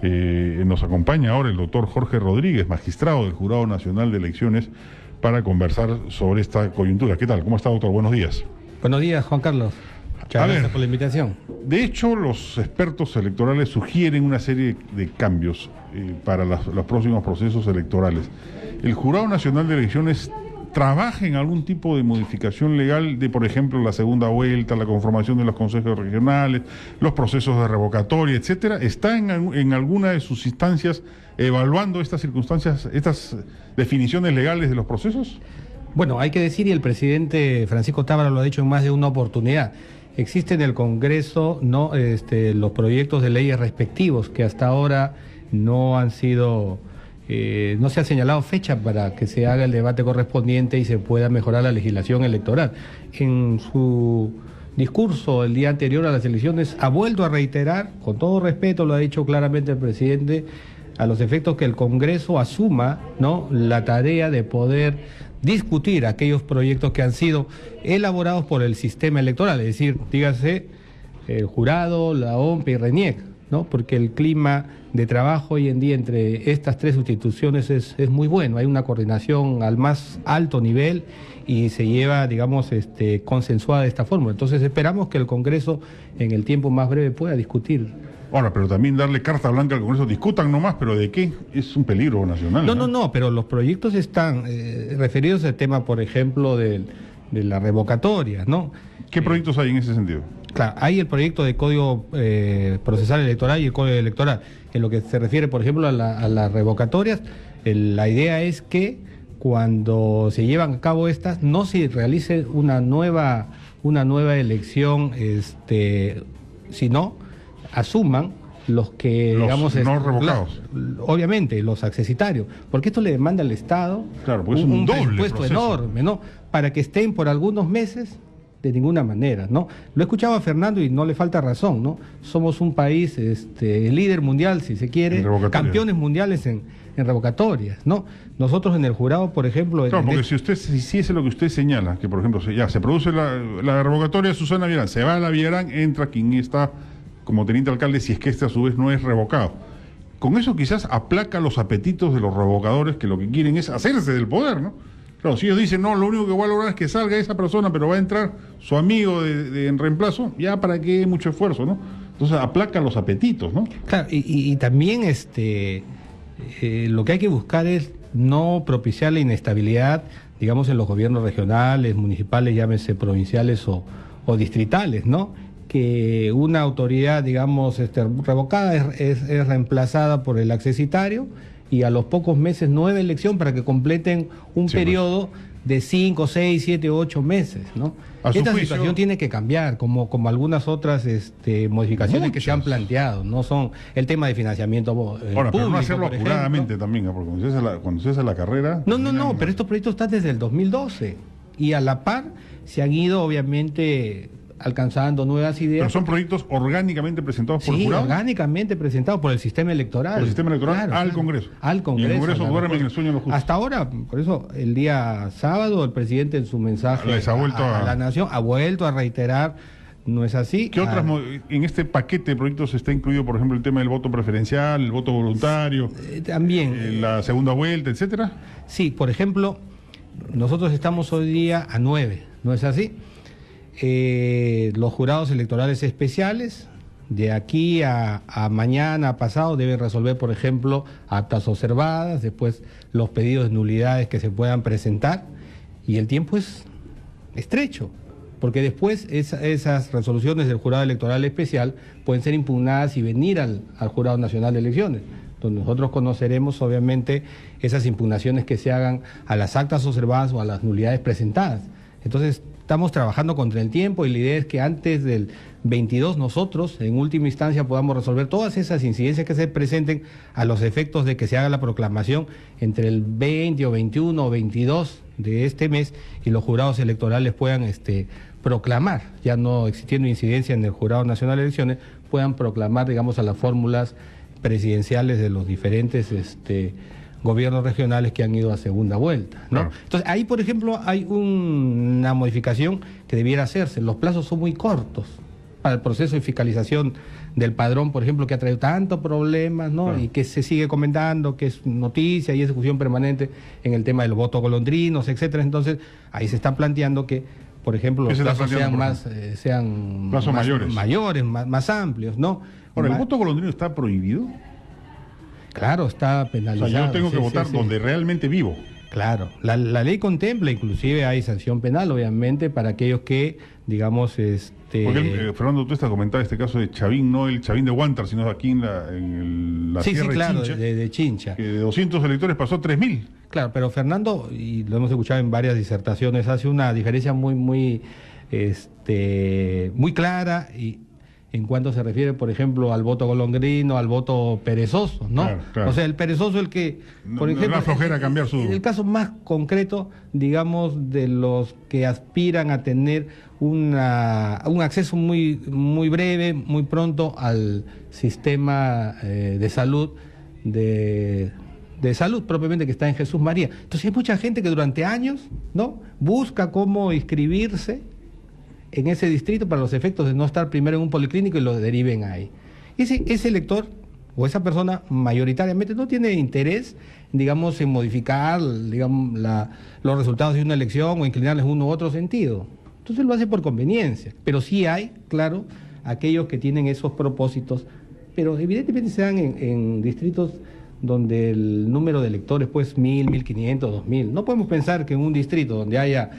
Nos acompaña ahora el doctor Jorge Rodríguez, magistrado del Jurado Nacional de Elecciones, para conversar sobre esta coyuntura. ¿Qué tal? ¿Cómo está, doctor? Buenos días. Buenos días, Juan Carlos. Muchas gracias por la invitación. De hecho, los expertos electorales sugieren una serie de cambios para los próximos procesos electorales. ¿El Jurado Nacional de Elecciones trabaja en algún tipo de modificación legal de, por ejemplo, la segunda vuelta, la conformación de los consejos regionales, los procesos de revocatoria, etcétera? ¿Está en alguna de sus instancias evaluando estas circunstancias, estas definiciones legales de los procesos? Bueno, hay que decir, y el presidente Francisco Tábara lo ha dicho en más de una oportunidad, existen en el Congreso los proyectos de leyes respectivos que hasta ahora no han sido... no se ha señalado fecha para que se haga el debate correspondiente y se pueda mejorar la legislación electoral. En su discurso el día anterior a las elecciones ha vuelto a reiterar, con todo respeto, lo ha dicho claramente el presidente, a los efectos que el Congreso asuma, ¿no?, la tarea de poder discutir aquellos proyectos que han sido elaborados por el sistema electoral, es decir, dígase, el jurado, la OMP y RENIEC, ¿no? Porque el clima de trabajo hoy en día entre estas tres instituciones es muy bueno, hay una coordinación al más alto nivel y se lleva, digamos, consensuada de esta forma. Entonces esperamos que el Congreso en el tiempo más breve pueda discutir. Ahora, pero también darle carta blanca al Congreso, discutan nomás, pero ¿de qué? Es un peligro nacional. No, pero los proyectos están referidos al tema, por ejemplo, de la revocatoria, ¿no? ¿Qué proyectos hay en ese sentido? Claro, hay el proyecto de Código Procesal Electoral y el Código Electoral. En lo que se refiere, por ejemplo, a las revocatorias, la idea es que cuando se llevan a cabo estas, no se realice una nueva elección, sino asuman los que, digamos, no revocados. Obviamente, los accesitarios, porque esto le demanda al Estado, claro, pues un doble presupuesto enorme, ¿no? Para que estén por algunos meses. De ninguna manera, ¿no? Lo escuchaba Fernando y no le falta razón, ¿no? Somos un país líder mundial, si se quiere, campeones mundiales en revocatorias, ¿no? Nosotros en el jurado, por ejemplo... Claro, porque si es lo que usted señala, que por ejemplo ya se produce la revocatoria de Susana Villarán, se va a la Villarán, entra quien está como teniente alcalde, si es que a su vez no es revocado. Con eso quizás aplaca los apetitos de los revocadores, que lo que quieren es hacerse del poder, ¿no? Claro, si ellos dicen, no, lo único que va a lograr es que salga esa persona, pero va a entrar su amigo en reemplazo, ya para qué mucho esfuerzo, ¿no? Entonces aplaca los apetitos, ¿no? Claro, y también lo que hay que buscar es no propiciar la inestabilidad, digamos, en los gobiernos regionales, municipales, llámese provinciales o distritales, ¿no? Que una autoridad, digamos, revocada es reemplazada por el accesitario, y a los pocos meses nueva elección para que completen un periodo de 5, 6, 7, 8 meses, ¿no? Esta situación tiene que cambiar, como algunas otras modificaciones que se han planteado, no son el tema de financiamiento público, pero no hacerlo apuradamente también, porque cuando se hace la carrera... No, pero estos proyectos están desde el 2012 y a la par se han ido, obviamente, alcanzando nuevas ideas. ¿Pero son proyectos orgánicamente presentados por el jurado? Sí, orgánicamente presentados por el sistema electoral. Por el sistema electoral, al Congreso. Al Congreso. Y el Congreso duerme en el sueño de los justos. Hasta ahora, por eso, el día sábado, el presidente en su mensaje a la Nación ha vuelto a reiterar, no es así. ¿Qué otras, en este paquete de proyectos está incluido, por ejemplo, el tema del voto preferencial, el voto voluntario? También. La segunda vuelta, etcétera. Sí, por ejemplo, nosotros estamos hoy día a 9, ¿no es así? Los jurados electorales especiales de aquí a mañana, pasado, deben resolver, por ejemplo, actas observadas, después los pedidos de nulidades que se puedan presentar, y el tiempo es estrecho, porque después esas resoluciones del jurado electoral especial pueden ser impugnadas y venir al Jurado Nacional de Elecciones, donde nosotros conoceremos, obviamente, esas impugnaciones que se hagan a las actas observadas o a las nulidades presentadas. Entonces, estamos trabajando contra el tiempo y la idea es que antes del 22 nosotros, en última instancia, podamos resolver todas esas incidencias que se presenten a los efectos de que se haga la proclamación entre el 20 o 21 o 22 de este mes y los jurados electorales puedan proclamar, ya no existiendo incidencia en el Jurado Nacional de Elecciones, puedan proclamar, digamos, a las fórmulas presidenciales de los diferentes gobiernos regionales que han ido a segunda vuelta, ¿no? Claro. Entonces, ahí, por ejemplo, hay una modificación que debiera hacerse. Los plazos son muy cortos para el proceso de fiscalización del padrón, por ejemplo, que ha traído tantos problemas, ¿no? Claro. Y que se sigue comentando, que es noticia y es discusión permanente en el tema de los votos golondrinos, etcétera. Entonces, ahí se está planteando que, por ejemplo, los plazos sean plazos mayores, más amplios, ¿no? Ahora, ¿el voto golondrino está prohibido? Claro, está penalizado. O sea, yo tengo que votar donde realmente vivo. Claro, la ley contempla, inclusive hay sanción penal, obviamente, para aquellos que, digamos, Porque Fernando, tú estás comentando este caso de Chavín, no el Chavín de Huántar, sino aquí en la sí, tierra claro, de Chincha, de Chincha. que de 200 electores pasó a 3.000. Claro, pero Fernando, y lo hemos escuchado en varias disertaciones, hace una diferencia muy clara y en cuanto se refiere, por ejemplo, al voto golondrino, al voto perezoso, ¿no? Claro, claro. O sea, el perezoso el que, por ejemplo, da flojera cambiar su... el caso más concreto, digamos, de los que aspiran a tener un acceso muy breve, muy pronto al sistema de salud de salud propiamente que está en Jesús María. Entonces hay mucha gente que durante años, ¿no?, busca cómo inscribirse en ese distrito para los efectos de no estar primero en un policlínico y lo deriven ahí. Ese elector o esa persona mayoritariamente no tiene interés, digamos, en modificar, digamos, los resultados de una elección o inclinarles uno u otro sentido. Entonces lo hace por conveniencia. Pero sí hay, claro, aquellos que tienen esos propósitos, pero evidentemente se dan en distritos donde el número de electores, pues 1.000, 1.500, 2.000. No podemos pensar que en un distrito donde haya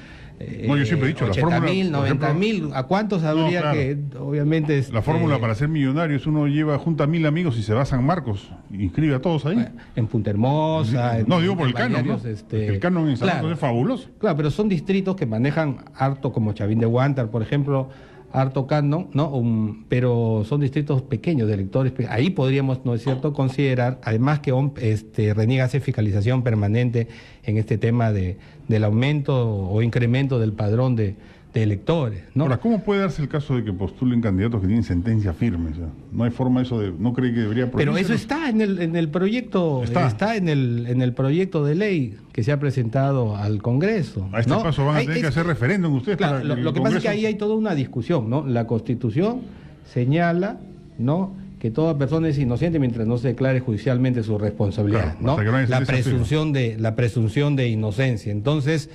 No, yo siempre he dicho, 80.000, 90.000, ¿a cuántos habría claro, que, obviamente... La fórmula para ser millonario es uno junta 1.000 amigos y se va a San Marcos, inscribe a todos ahí. En Punta Hermosa... No, digo por el canon, ¿no? El canon en San Marcos es fabuloso. Claro, pero son distritos que manejan harto, como Chavín de Huántar, por ejemplo, harto canon, ¿no? Pero son distritos pequeños de electores. Ahí podríamos, ¿no es cierto?, considerar, además que Reniega hace fiscalización permanente en este tema del aumento o incremento del padrón de electores, ¿no? Ahora, ¿cómo puede darse el caso de que postulen candidatos que tienen sentencia firme? O sea, no hay forma eso de... ¿No cree que debería prohibirse? Pero eso está en el proyecto, está en el proyecto de ley que se ha presentado al Congreso. A este paso van a tener que hacer referéndum ustedes. Claro, lo que pasa es que ahí hay toda una discusión, ¿no? La Constitución señala, ¿no?, que toda persona es inocente mientras no se declare judicialmente su responsabilidad, claro, ¿no? La presunción de inocencia. Entonces,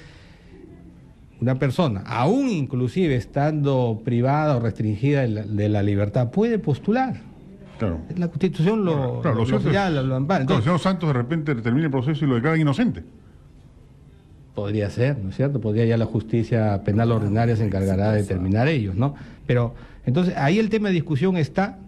una persona, aún inclusive estando privada o restringida de la libertad, puede postular. Claro. La Constitución lo señala, lo ampara. Entonces, el señor Santos de repente termina el proceso y lo declaran inocente. Podría ser, ¿no es cierto? Podría ya la justicia penal ordinaria se encargará de determinar ellos, ¿no? Pero, entonces, ahí el tema de discusión está,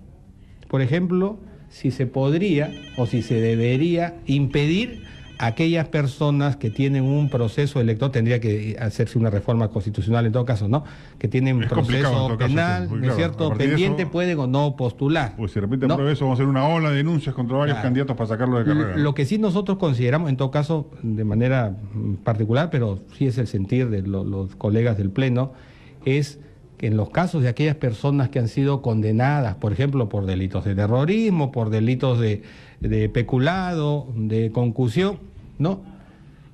por ejemplo, si se podría o si se debería impedir a aquellas personas que tienen un proceso electoral, tendría que hacerse una reforma constitucional en todo caso, ¿no?, que tienen un proceso penal, ¿no es cierto?, pendiente, eso, pueden o no postular. Pues si de repente aprueba eso, vamos a hacer una ola de denuncias contra varios candidatos para sacarlo de carrera. Lo que sí nosotros consideramos, en todo caso, de manera particular, pero sí es el sentir de los colegas del Pleno, es que en los casos de aquellas personas que han sido condenadas, por ejemplo, por delitos de terrorismo, por delitos de peculado, de concusión, ¿no?,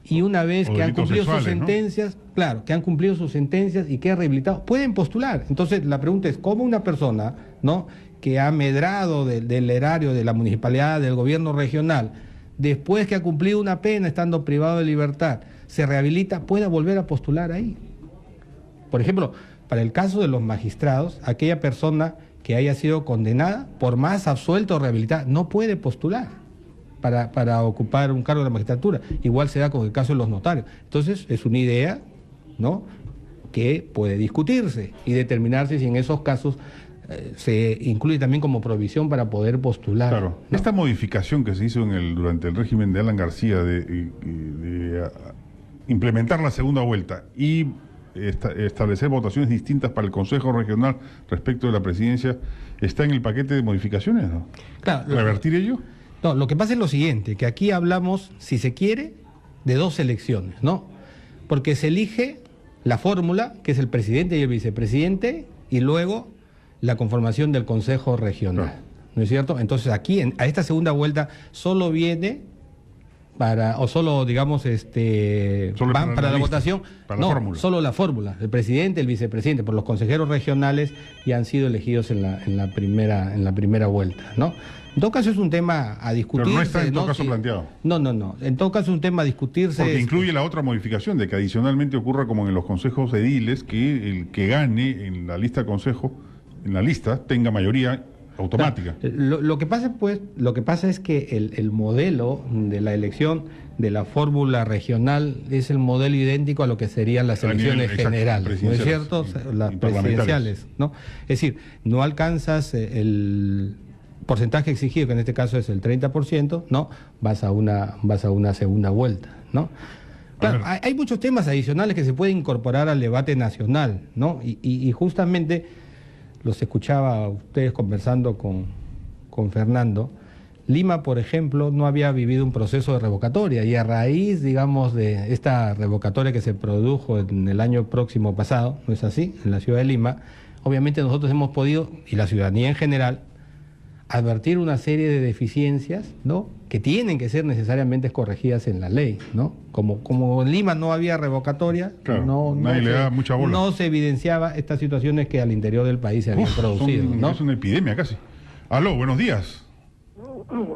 y una vez que han cumplido sus sentencias, ¿no?, claro, que han cumplido sus sentencias y que han rehabilitado, pueden postular. Entonces, la pregunta es, ¿cómo una persona, ¿no?, que ha medrado del erario de la municipalidad, del gobierno regional, después que ha cumplido una pena estando privado de libertad, se rehabilita, pueda volver a postular ahí? Por ejemplo, para el caso de los magistrados, aquella persona que haya sido condenada, por más absuelta o rehabilitada, no puede postular para ocupar un cargo de la magistratura. Igual se da con el caso de los notarios. Entonces, es una idea, ¿no?, que puede discutirse y determinarse si en esos casos se incluye también como provisión para poder postular. Claro. ¿No? Esta modificación que se hizo durante el régimen de Alan García de implementar la segunda vuelta y establecer votaciones distintas para el Consejo Regional respecto de la presidencia, ¿está en el paquete de modificaciones, no? Claro, ¿revertir ello? No, lo que pasa es lo siguiente, que aquí hablamos, si se quiere, de dos elecciones, ¿no? Porque se elige la fórmula, que es el presidente y el vicepresidente, y luego la conformación del Consejo Regional, claro, ¿no es cierto? Entonces aquí, a esta segunda vuelta, solo viene o solo, digamos, Solo van para la lista, votación. para la No, fórmula. solo la fórmula. El presidente, el vicepresidente, por los consejeros regionales ya han sido elegidos en la primera vuelta, ¿no? En todo caso es un tema a discutir. Pero no está en todo caso planteado. No. En todo caso es un tema a discutirse. Porque incluye la otra modificación de que adicionalmente ocurra como en los consejos ediles, que el que gane en la lista de consejo, en la lista, tenga mayoría automática. Lo que pasa es que el modelo de la elección de la fórmula regional es el modelo idéntico a lo que serían las elecciones generales, ¿no es cierto? Las presidenciales, ¿no? Es decir, no alcanzas el porcentaje exigido, que en este caso es el 30%, ¿no? Vas a una segunda vuelta, ¿no? Claro, hay muchos temas adicionales que se pueden incorporar al debate nacional, ¿no? Y justamente los escuchaba a ustedes conversando con Fernando. Lima, por ejemplo, no había vivido un proceso de revocatoria y a raíz, digamos, de esta revocatoria que se produjo en el año próximo pasado, ¿no es así?, en la ciudad de Lima, obviamente nosotros hemos podido, y la ciudadanía en general, advertir una serie de deficiencias, ¿no?, que tienen que ser necesariamente corregidas en la ley, ¿no? Como en Lima no había revocatoria, claro, nadie le da mucha bola. No se evidenciaba estas situaciones que al interior del país se habían producido, ¿no? Es una epidemia casi. Aló, buenos días.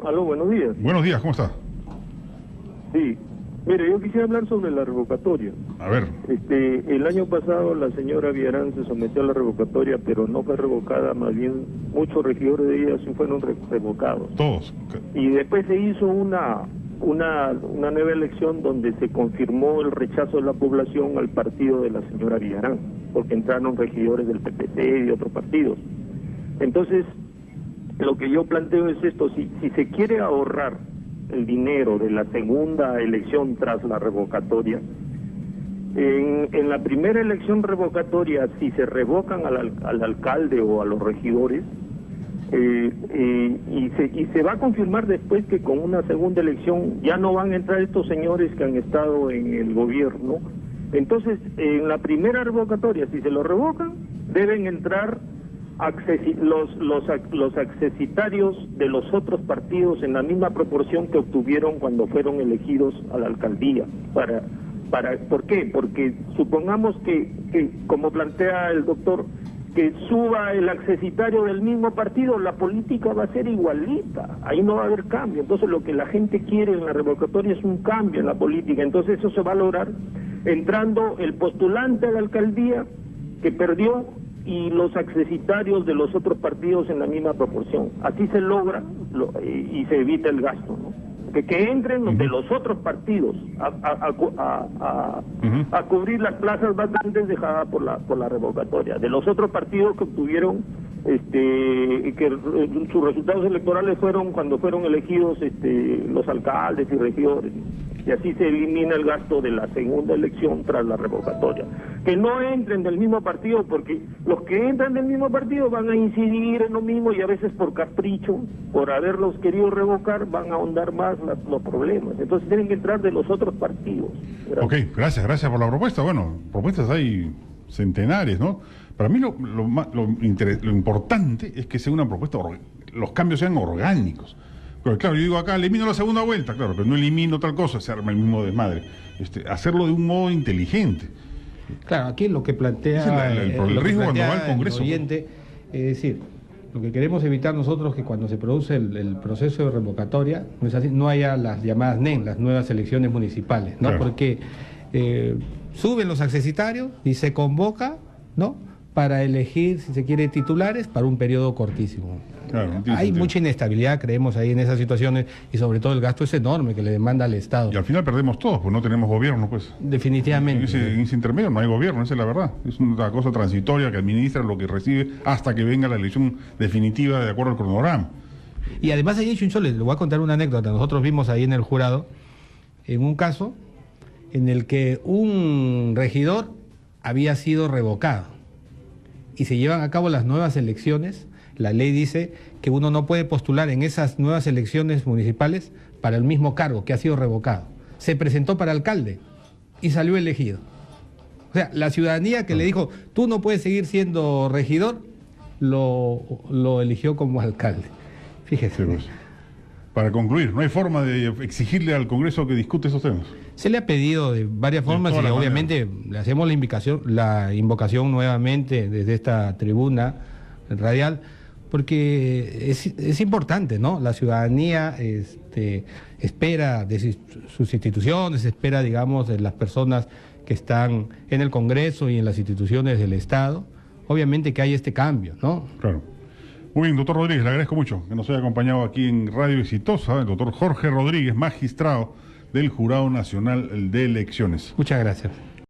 Aló, buenos días. Buenos días, ¿cómo está? Sí, mire, yo quisiera hablar sobre la revocatoria. A ver. El año pasado la señora Villarán se sometió a la revocatoria, pero no fue revocada, más bien muchos regidores de ella sí fueron revocados. Todos. Y después se hizo una nueva elección donde se confirmó el rechazo de la población al partido de la señora Villarán, porque entraron regidores del PPT y de otros partidos. Entonces, lo que yo planteo es esto: si se quiere ahorrar el dinero de la segunda elección tras la revocatoria, en la primera elección revocatoria, si se revocan al alcalde o a los regidores, y se va a confirmar después que con una segunda elección ya no van a entrar estos señores que han estado en el gobierno, entonces en la primera revocatoria, si se lo revocan, deben entrar los accesitarios de los otros partidos en la misma proporción que obtuvieron cuando fueron elegidos a la alcaldía. ¿Por qué? Porque supongamos que, como plantea el doctor, que suba el accesitario del mismo partido, la política va a ser igualita, ahí no va a haber cambio. Entonces lo que la gente quiere en la revocatoria es un cambio en la política. Entonces eso se va a lograr entrando el postulante a la alcaldía que perdió y los accesitarios de los otros partidos en la misma proporción. Así se logra y se evita el gasto, ¿no? Que entren los de los otros partidos a cubrir las plazas vacantes dejadas por la revocatoria. De los otros partidos que obtuvieron que sus resultados electorales fueron cuando fueron elegidos los alcaldes y regidores, y así se elimina el gasto de la segunda elección tras la revocatoria. Que no entren del mismo partido, porque los que entran del mismo partido van a incidir en lo mismo y a veces por capricho, por haberlos querido revocar, van a ahondar más los problemas. Entonces tienen que entrar de los otros partidos. Gracias. Ok, gracias por la propuesta. Bueno, propuestas hay centenares, ¿no? Para mí lo importante es que sea una propuesta, los cambios sean orgánicos. Pero claro, yo digo acá, elimino la segunda vuelta, claro, pero no elimino tal cosa, se arma el mismo desmadre. Hacerlo de un modo inteligente. Claro, aquí lo que plantea el riesgo cuando va al Congreso. Oyente, es decir, lo que queremos evitar nosotros es que cuando se produce el proceso de revocatoria, no es así, no haya las llamadas NEN, las nuevas elecciones municipales, ¿no? Claro. Porque suben los accesitarios y se convoca, ¿no?, para elegir, si se quiere, titulares para un periodo cortísimo. Claro, hay mucha inestabilidad, creemos, ahí en esas situaciones, y sobre todo el gasto es enorme que le demanda al Estado. Y al final perdemos todos, pues no tenemos gobierno, pues. Definitivamente. En ese intermedio no hay gobierno, esa es la verdad. Es una cosa transitoria que administra lo que recibe hasta que venga la elección definitiva de acuerdo al cronograma. Y además ahí, Chuncho, les voy a contar una anécdota. Nosotros vimos ahí en el jurado, en un caso en el que un regidor había sido revocado y se llevan a cabo las nuevas elecciones. La ley dice que uno no puede postular en esas nuevas elecciones municipales para el mismo cargo que ha sido revocado. Se presentó para alcalde y salió elegido. O sea, la ciudadanía que le dijo, tú no puedes seguir siendo regidor, lo eligió como alcalde. Fíjese. Sí, pues. Para concluir, ¿no hay forma de exigirle al Congreso que discute esos temas? Se le ha pedido de varias formas y obviamente le hacemos la invocación nuevamente desde esta tribuna radial, porque es importante, ¿no? La ciudadanía espera de sus instituciones, espera, digamos, de las personas que están en el Congreso y en las instituciones del Estado, obviamente que hay este cambio, ¿no? Claro. Muy bien, doctor Rodríguez, le agradezco mucho que nos haya acompañado aquí en Radio Exitosa, el doctor Jorge Rodríguez, magistrado del Jurado Nacional de Elecciones. Muchas gracias.